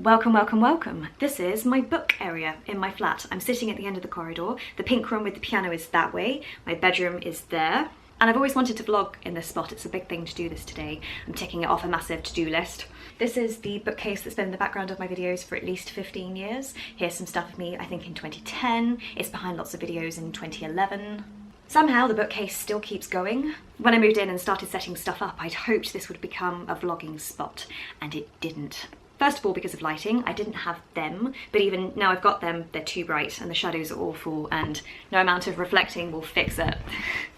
Welcome, welcome, welcome. This is my book area in my flat. I'm sitting at the end of the corridor. The pink room with the piano is that way. My bedroom is there. And I've always wanted to vlog in this spot. It's a big thing to do this today. I'm ticking it off a massive to-do list. This is the bookcase that's been in the background of my videos for at least 15 years. Here's some stuff of me, I think in 2010. It's behind lots of videos in 2011. Somehow the bookcase still keeps going. When I moved in and started setting stuff up, I'd hoped this would become a vlogging spot, and it didn't. First of all, because of lighting, I didn't have them, but even now I've got them, they're too bright and the shadows are awful and no amount of reflecting will fix it.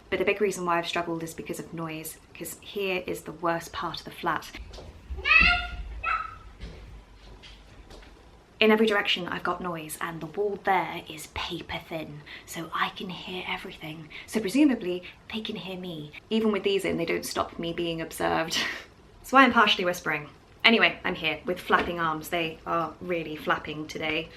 But the big reason why I've struggled is because of noise, because here is the worst part of the flat. In every direction I've got noise, and the wall there is paper thin, so I can hear everything. So presumably they can hear me. Even with these in, they don't stop me being observed. That's why I'm partially whispering. Anyway, I'm here with flapping arms. They are really flapping today.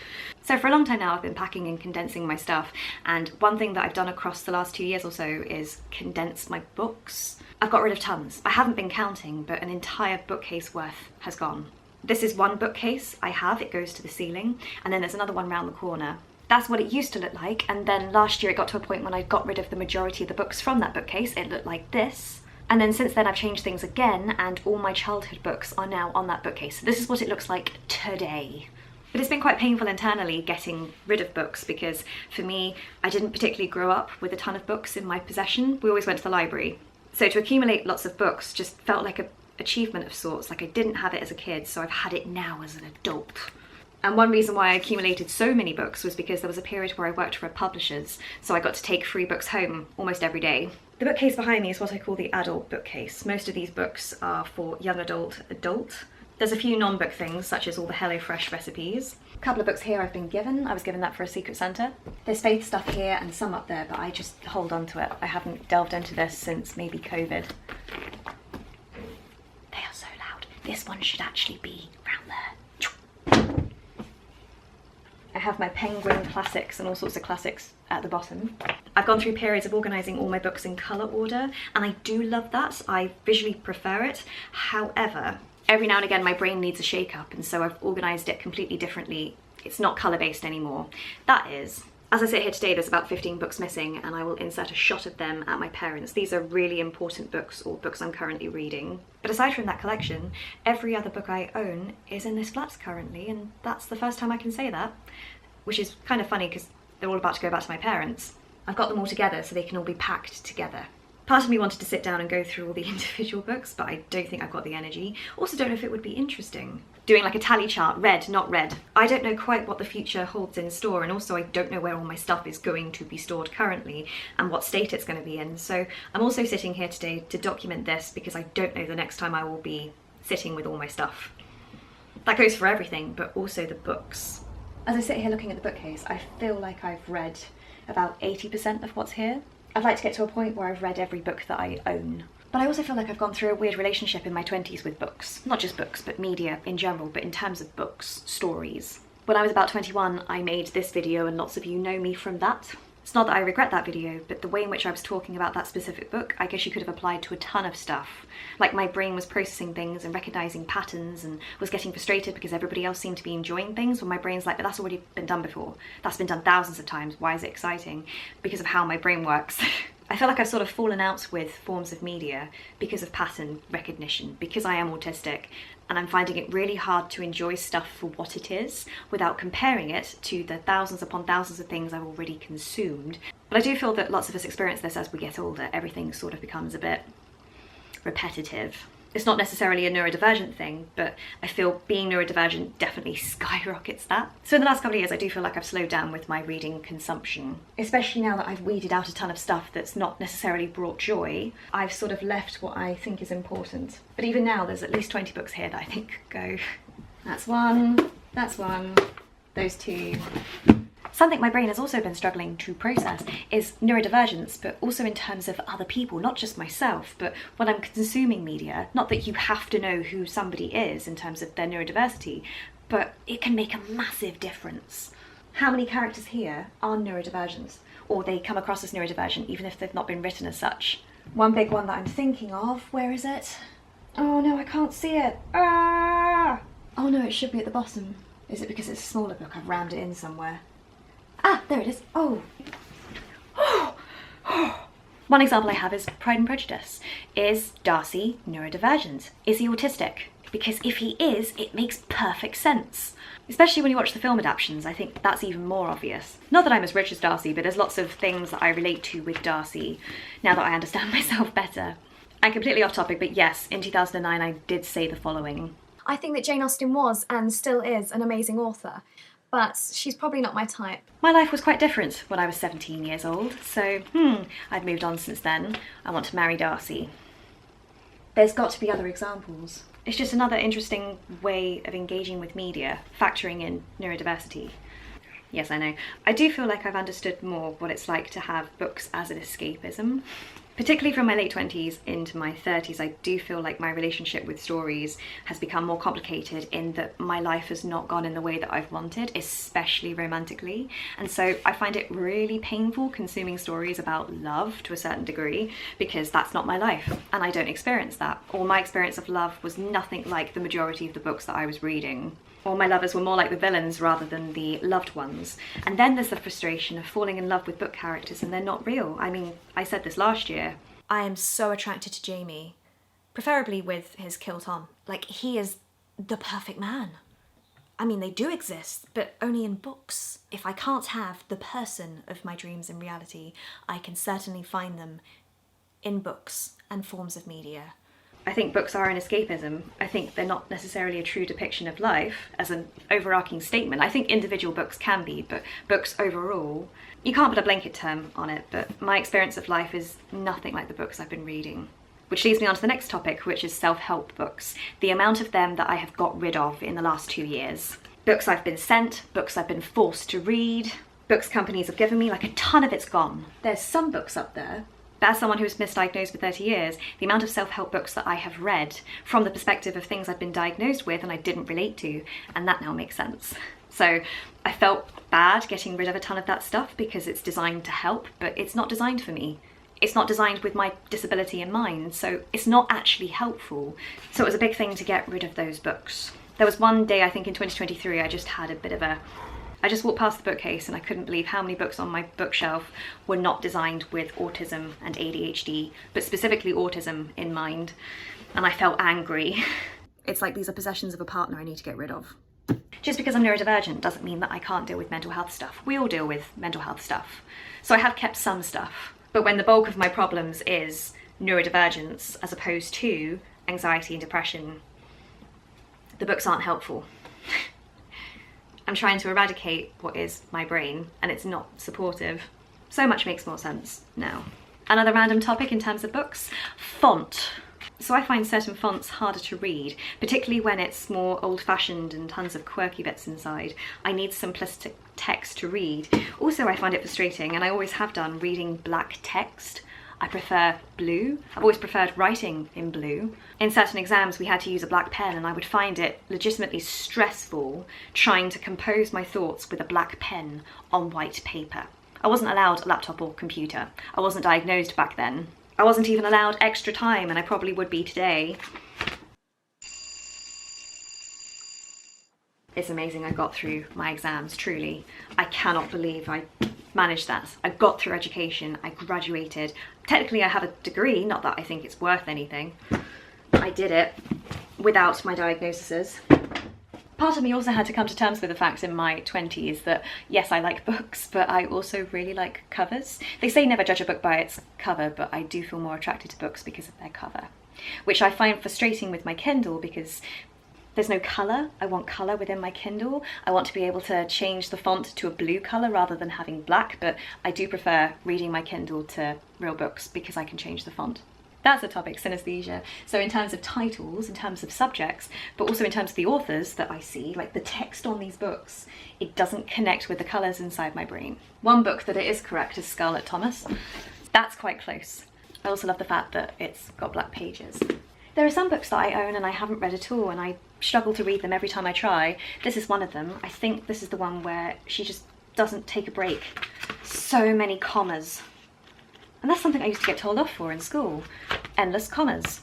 So for a long time now, I've been packing and condensing my stuff. And one thing that I've done across the last 2 years or so is condense my books. I've got rid of tons. I haven't been counting, but an entire bookcase worth has gone. This is one bookcase I have. It goes to the ceiling. And then there's another one round the corner. That's what it used to look like. And then last year it got to a point when I got rid of the majority of the books from that bookcase. It looked like this. And then since then I've changed things again, and all my childhood books are now on that bookcase. This is what it looks like today. But it's been quite painful internally getting rid of books, because for me, I didn't particularly grow up with a ton of books in my possession. We always went to the library. So to accumulate lots of books just felt like an achievement of sorts, like I didn't have it as a kid, so I've had it now as an adult. And one reason why I accumulated so many books was because there was a period where I worked for publishers, so I got to take free books home almost every day. The bookcase behind me is what I call the adult bookcase. Most of these books are for young adult. There's a few non-book things, such as all the HelloFresh recipes. A couple of books here I've been given. I was given that for a Secret Santa. There's faith stuff here and some up there, but I just hold on to it. I haven't delved into this since maybe COVID. They are so loud. This one should actually be around there. I have my Penguin classics and all sorts of classics at the bottom. I've gone through periods of organising all my books in colour order, and I do love that. I visually prefer it. However, every now and again my brain needs a shake-up, and so I've organised it completely differently. It's not colour-based anymore. That is, as I sit here today, there's about 15 books missing, and I will insert a shot of them at my parents'. These are really important books, or books I'm currently reading. But aside from that collection, every other book I own is in this flat currently, and that's the first time I can say that, which is kind of funny because they're all about to go back to my parents. I've got them all together so they can all be packed together. Part of me wanted to sit down and go through all the individual books, but I don't think I've got the energy. Also don't know if it would be interesting. Doing like a tally chart, read, not read. I don't know quite what the future holds in store, and also I don't know where all my stuff is going to be stored currently and what state it's going to be in. So I'm also sitting here today to document this because I don't know the next time I will be sitting with all my stuff. That goes for everything, but also the books. As I sit here looking at the bookcase, I feel like I've read about 80% of what's here. I'd like to get to a point where I've read every book that I own. But I also feel like I've gone through a weird relationship in my 20s with books. Not just books, but media in general, but in terms of books, stories. When I was about 21, I made this video, and lots of you know me from that. It's not that I regret that video, but the way in which I was talking about that specific book, I guess you could have applied to a ton of stuff. Like my brain was processing things and recognising patterns and was getting frustrated because everybody else seemed to be enjoying things, when my brain's like, but that's already been done before. That's been done thousands of times. Why is it exciting? Because of how my brain works. I feel like I've sort of fallen out with forms of media because of pattern recognition, because I am autistic, and I'm finding it really hard to enjoy stuff for what it is without comparing it to the thousands upon thousands of things I've already consumed. But I do feel that lots of us experience this as we get older. Everything sort of becomes a bit repetitive. It's not necessarily a neurodivergent thing, but I feel being neurodivergent definitely skyrockets that. So in the last couple of years, I do feel like I've slowed down with my reading consumption. Especially now that I've weeded out a ton of stuff that's not necessarily brought joy, I've sort of left what I think is important. But even now, there's at least 20 books here that I think go. That's one, those two. Something my brain has also been struggling to process is neurodivergence, but also in terms of other people, not just myself, but when I'm consuming media. Not that you have to know who somebody is in terms of their neurodiversity, but it can make a massive difference. How many characters here are neurodivergent, or they come across as neurodivergent even if they've not been written as such? One big one that I'm thinking of, where is it? Oh no, I can't see it. Ah! Oh no, it should be at the bottom. Is it because it's a smaller book? I've rammed it in somewhere. Ah, there it is. Oh. One example I have is Pride and Prejudice. Is Darcy neurodivergent? Is he autistic? Because if he is, it makes perfect sense. Especially when you watch the film adaptations, I think that's even more obvious. Not that I'm as rich as Darcy, but there's lots of things that I relate to with Darcy now that I understand myself better. I'm completely off topic, but yes, in 2009 I did say the following. I think that Jane Austen was, and still is, an amazing author, but she's probably not my type. My life was quite different when I was 17 years old, so I've moved on since then. I want to marry Darcy. There's got to be other examples. It's just another interesting way of engaging with media, factoring in neurodiversity. Yes, I know. I do feel like I've understood more what it's like to have books as an escapism. Particularly from my late 20s into my 30s, I do feel like my relationship with stories has become more complicated in that my life has not gone in the way that I've wanted, especially romantically. And so I find it really painful consuming stories about love to a certain degree, because that's not my life and I don't experience that. Or my experience of love was nothing like the majority of the books that I was reading. Or my lovers were more like the villains rather than the loved ones. And then there's the frustration of falling in love with book characters and they're not real. I mean, I said this last year. I am so attracted to Jamie, preferably with his kilt on. Like, he is the perfect man. I mean, they do exist, but only in books. If I can't have the person of my dreams in reality, I can certainly find them in books and forms of media. I think books are an escapism. I think they're not necessarily a true depiction of life as an overarching statement. I think individual books can be, but books overall, you can't put a blanket term on it, but my experience of life is nothing like the books I've been reading. Which leads me on to the next topic, which is self-help books. The amount of them that I have got rid of in the last 2 years. Books I've been sent, books I've been forced to read, books companies have given me, like a ton of it's gone. There's some books up there. But as someone who was misdiagnosed for 30 years, the amount of self-help books that I have read from the perspective of things I've been diagnosed with and I didn't relate to, and that now makes sense. So I felt bad getting rid of a ton of that stuff because it's designed to help, but it's not designed for me. It's not designed with my disability in mind, so it's not actually helpful. So it was a big thing to get rid of those books. There was one day, I think in 2023, I just had a bit of a... I just walked past the bookcase and I couldn't believe how many books on my bookshelf were not designed with autism and ADHD, but specifically autism in mind. And I felt angry. It's like these are possessions of a partner I need to get rid of. Just because I'm neurodivergent doesn't mean that I can't deal with mental health stuff. We all deal with mental health stuff. So I have kept some stuff. But when the bulk of my problems is neurodivergence as opposed to anxiety and depression, the books aren't helpful. I'm trying to eradicate what is my brain and it's not supportive. So much makes more sense now. Another random topic in terms of books, font. So I find certain fonts harder to read, particularly when it's more old-fashioned and tons of quirky bits inside. I need simplistic text to read. Also, I find it frustrating, and I always have done, reading black text. I prefer blue. I've always preferred writing in blue. In certain exams we had to use a black pen and I would find it legitimately stressful trying to compose my thoughts with a black pen on white paper. I wasn't allowed a laptop or computer. I wasn't diagnosed back then. I wasn't even allowed extra time, and I probably would be today. It's amazing I got through my exams, truly. I cannot believe I managed that. I got through education, I graduated. Technically I have a degree, not that I think it's worth anything. I did it without my diagnoses. Part of me also had to come to terms with the fact in my 20s that yes, I like books, but I also really like covers. They say never judge a book by its cover, but I do feel more attracted to books because of their cover, which I find frustrating with my Kindle because there's no colour. I want colour within my Kindle. I want to be able to change the font to a blue colour rather than having black, but I do prefer reading my Kindle to real books because I can change the font. That's a topic, synesthesia. So in terms of titles, in terms of subjects, but also in terms of the authors that I see, like the text on these books, it doesn't connect with the colours inside my brain. One book that it is correct is Scarlett Thomas. That's quite close. I also love the fact that it's got black pages. There are some books that I own and I haven't read at all, and I struggle to read them every time I try. This is one of them. I think this is the one where she just doesn't take a break. So many commas. And that's something I used to get told off for in school. Endless commas.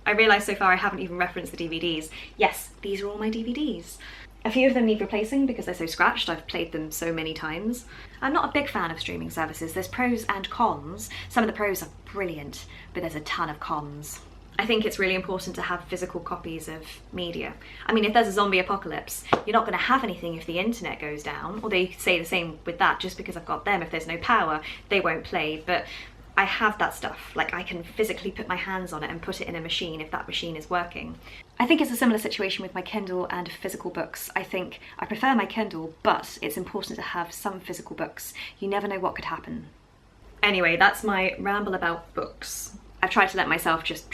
I realise so far I haven't even referenced the DVDs. Yes, these are all my DVDs. A few of them need replacing because they're so scratched. I've played them so many times. I'm not a big fan of streaming services. There's pros and cons. Some of the pros are brilliant, but there's a ton of cons. I think it's really important to have physical copies of media. I mean, if there's a zombie apocalypse, you're not going to have anything if the internet goes down, or they say the same with that. Just because I've got them, if there's no power, they won't play. But I have that stuff. Like, I can physically put my hands on it and put it in a machine if that machine is working. I think it's a similar situation with my Kindle and physical books. I think I prefer my Kindle, but it's important to have some physical books. You never know what could happen. Anyway, that's my ramble about books. I've tried to let myself just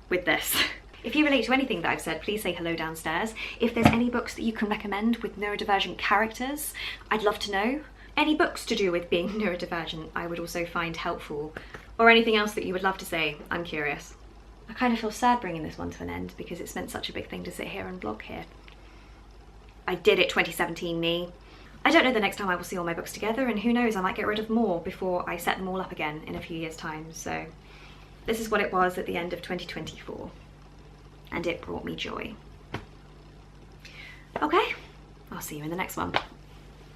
with this. If you relate to anything that I've said, please say hello downstairs. If there's any books that you can recommend with neurodivergent characters, I'd love to know. Any books to do with being neurodivergent I would also find helpful. Or anything else that you would love to say, I'm curious. I kind of feel sad bringing this one to an end because it's meant such a big thing to sit here and vlog here. I did it, 2017 me. I don't know the next time I will see all my books together, and who knows, I might get rid of more before I set them all up again in a few years' time. So this is what it was at the end of 2024, and it brought me joy. Okay, I'll see you in the next one.